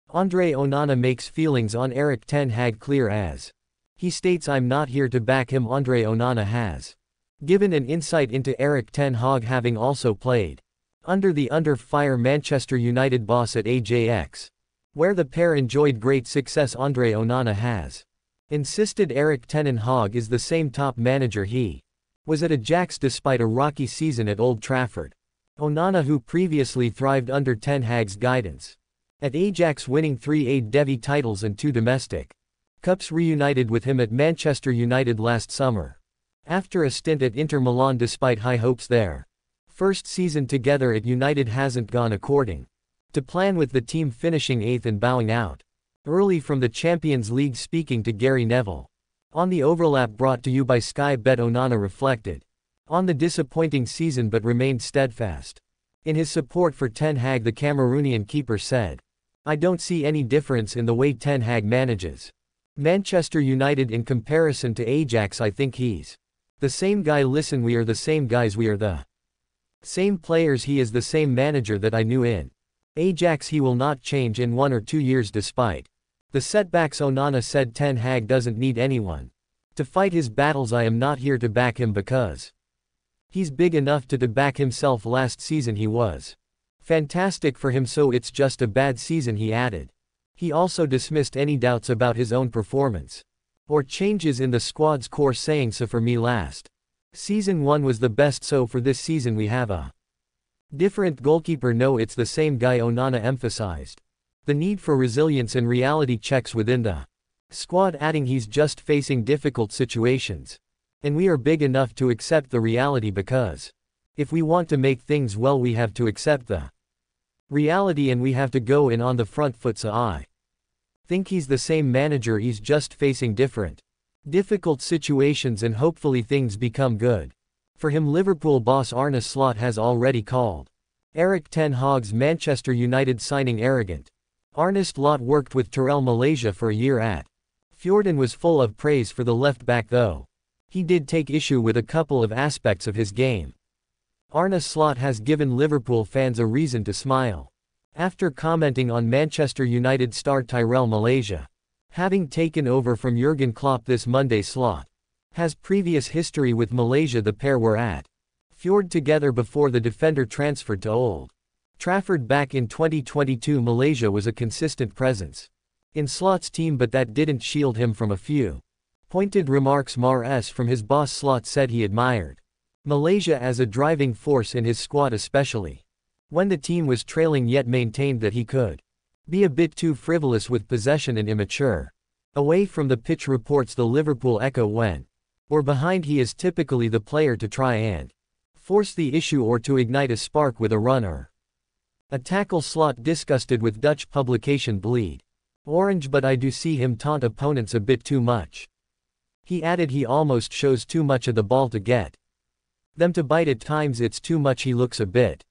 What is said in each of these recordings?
Andre Onana makes feelings on Erik ten Hag clear as he states, "I'm not here to back him." Andre Onana has given an insight into Erik ten Hag having also played under the under-fire Manchester United boss at Ajax, where the pair enjoyed great success. Andre Onana has insisted Erik ten Hag is the same top manager he was at Ajax despite a rocky season at Old Trafford. Onana, who previously thrived under ten Hag's guidance at Ajax, winning 3 A titles and 2 domestic cups, reunited with him at Manchester United last summer after a stint at Inter Milan despite high hopes there. First season together at United hasn't gone according to plan, with the team finishing 8th and bowing out early from the Champions League. Speaking to Gary Neville on the overlap brought to you by Sky Bet, Onana reflected on the disappointing season but remained steadfast in his support for ten Hag. The Cameroonian keeper said, "I don't see any difference in the way ten Hag manages Manchester United in comparison to Ajax. I think he's the same guy. Listen, we are the same guys, we are the same players. He is the same manager that I knew in Ajax. He will not change in 1 or 2 years despite the setbacks." Onana said ten Hag doesn't need anyone to fight his battles. "I am not here to back him because he's big enough to back himself. Last season he was fantastic for him, so it's just a bad season," he added. He also dismissed any doubts about his own performance or changes in the squad's core, saying, "So for me last season 1 was the best, so for this season we have a different goalkeeper. No, it's the same guy." Onana emphasized the need for resilience and reality checks within the squad, adding, "He's just facing difficult situations, and we are big enough to accept the reality, because if we want to make things well we have to accept the reality and we have to go in on the front foot. So I think he's the same manager, he's just facing difficult situations, and hopefully things become good for him." Liverpool boss Arne Slot has already called Erik ten Hag's Manchester United signing arrogant. Arne Slot worked with Terrell Malaysia for a year at Fjord and was full of praise for the left-back, though he did take issue with a couple of aspects of his game. Arne Slot has given Liverpool fans a reason to smile after commenting on Manchester United star Tyrell Malaysia having taken over from Jurgen Klopp this Monday. Slot has previous history with Malaysia. The pair were at Fjord together before the defender transferred to Old Trafford back in 2022. Malaysia was a consistent presence in Slot's team, but that didn't shield him from a few pointed remarks from his boss. Slot said he admired Malaysia as a driving force in his squad, especially when the team was trailing, yet maintained that he could be a bit too frivolous with possession and immature away from the pitch. Reports the Liverpool Echo, when or behind, he is typically the player to try and force the issue or to ignite a spark with a run or a tackle. Slot disgusted with Dutch publication Bleed Orange, "But I do see him taunt opponents a bit too much." He added, "He almost shows too much of the ball to get them to bite. At times it's too much. He looks a bit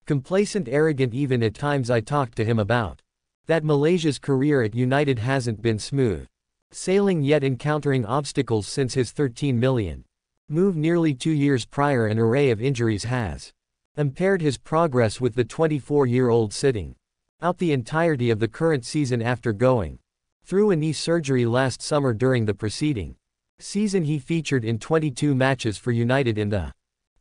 complacent, arrogant even at times. I talked to him about that. Malaysia's career at United hasn't been smooth sailing, yet encountering obstacles since his 13 million move nearly 2 years prior. An array of injuries has impaired his progress, with the 24-year-old sitting out the entirety of the current season after going through a knee surgery last summer. During the preceding season he featured in 22 matches for United in the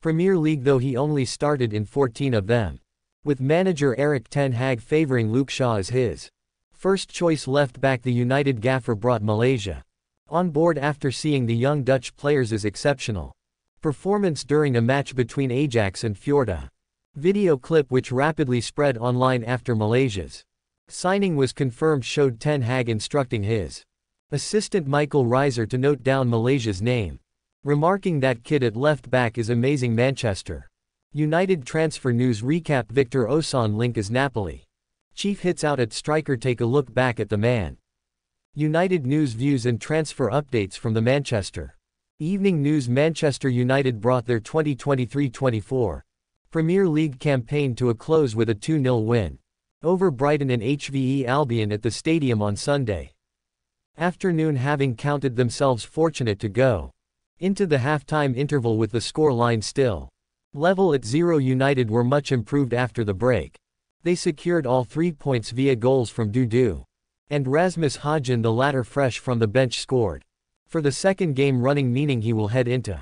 Premier League, though he only started in 14 of them, with manager Erik ten Hag favoring Luke Shaw as his first-choice left-back. The United gaffer brought Malaysia on board after seeing the young Dutch players' exceptional performance during a match between Ajax and Fjord. A video clip which rapidly spread online after Malaysia's signing was confirmed showed ten Hag instructing his assistant Michael Reiser to note down Malaysia's name, remarking, "That kid at left-back is amazing." Manchester United transfer news recap: Victor Osimhen link as Napoli chief hits out at striker. Take a look back at the Man United news, views and transfer updates from the Manchester Evening News. Manchester United brought their 2023-24 Premier League campaign to a close with a 2-0 win over Brighton and HVE Albion at the stadium on Sunday afternoon, having counted themselves fortunate to go into the halftime interval with the score line still level at 0. United were much improved after the break. They secured all 3 points via goals from Dudu and Rasmus Højlund, the latter fresh from the bench, scored for the second game running, meaning he will head into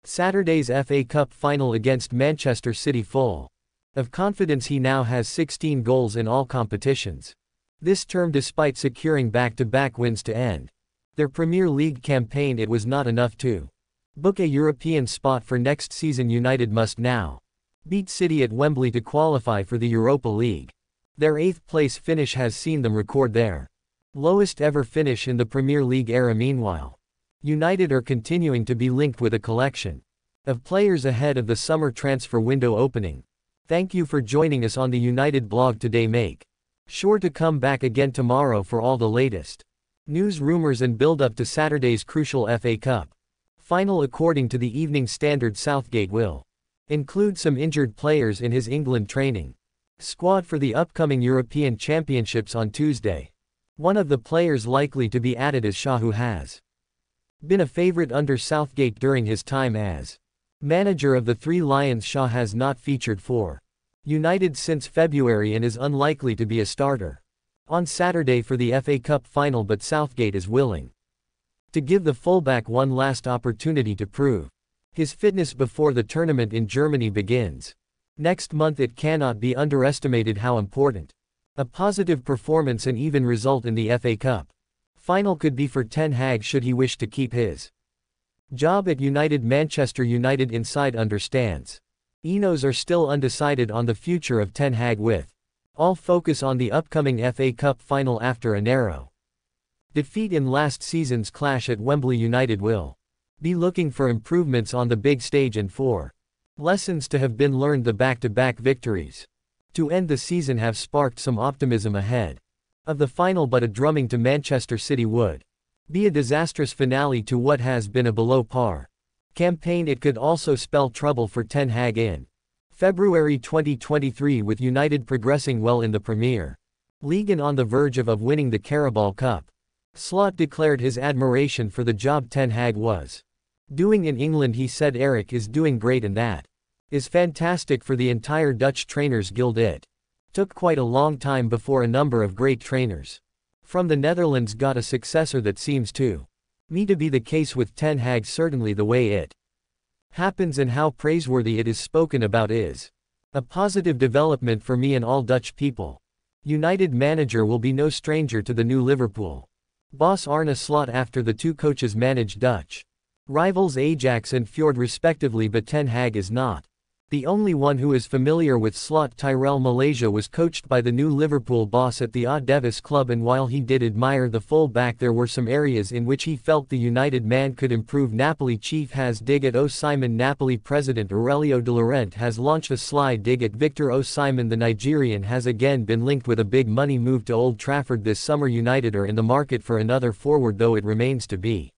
Saturday's FA Cup final against Manchester City full of confidence. He now has 16 goals in all competitions this term, despite securing back-to-back wins to end their Premier League campaign. It was not enough to book a European spot for next season. United must now beat City at Wembley to qualify for the Europa League. Their 8th place finish has seen them record their lowest ever finish in the Premier League era. Meanwhile, United are continuing to be linked with a collection of players ahead of the summer transfer window opening. Thank you for joining us on the United blog today. Make sure to come back again tomorrow for all the latest news, rumors and build-up to Saturday's crucial FA Cup final. According to the Evening Standard, Southgate will include some injured players in his England training squad for the upcoming European Championships on Tuesday. One of the players likely to be added is Shaw, who has been a favorite under Southgate during his time as manager of the Three Lions. Shaw has not featured for United since February and is unlikely to be a starter on Saturday for the FA Cup final, but Southgate is willing to give the fullback one last opportunity to prove his fitness before the tournament in Germany begins next month. It cannot be underestimated how important a positive performance and even result in the FA Cup final could be for Ten Hag should he wish to keep his job at United. Manchester United inside understands Enos are still undecided on the future of Ten Hag, with all focus on the upcoming FA Cup final after a narrow defeat in last season's clash at Wembley. United will be looking for improvements on the big stage and for lessons to have been learned. The back-to-back victories to end the season have sparked some optimism ahead of the final, but a drumming to Manchester City would be a disastrous finale to what has been a below-par campaign. It could also spell trouble for Ten Hag in February 2023, with United progressing well in the Premier League and on the verge of winning the Carabao Cup. Slot declared his admiration for the job Ten Hag was doing in England. He said, "Eric is doing great and that is fantastic for the entire Dutch Trainers Guild. It took quite a long time before a number of great trainers from the Netherlands got a successor. That seems to me to be the case with Ten Hag. Certainly the way it happens and how praiseworthy it is spoken about is a positive development for me and all Dutch people." United manager will be no stranger to the new Liverpool boss Arne Slot after the two coaches managed Dutch rivals Ajax and Fjord respectively, but Ten Hag is not the only one who is familiar with Slot. Tyrell Malaysia was coached by the new Liverpool boss at the Odd Davis club, and while he did admire the full-back, there were some areas in which he felt the United man could improve. Napoli chief has dig at Osimhen. Napoli president Aurelio De Laurent has launched a sly dig at Victor Osimhen. The Nigerian has again been linked with a big money move to Old Trafford this summer. United are in the market for another forward, though it remains to be.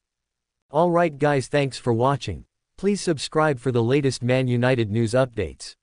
Alright guys, thanks for watching. Please subscribe for the latest Man United news updates.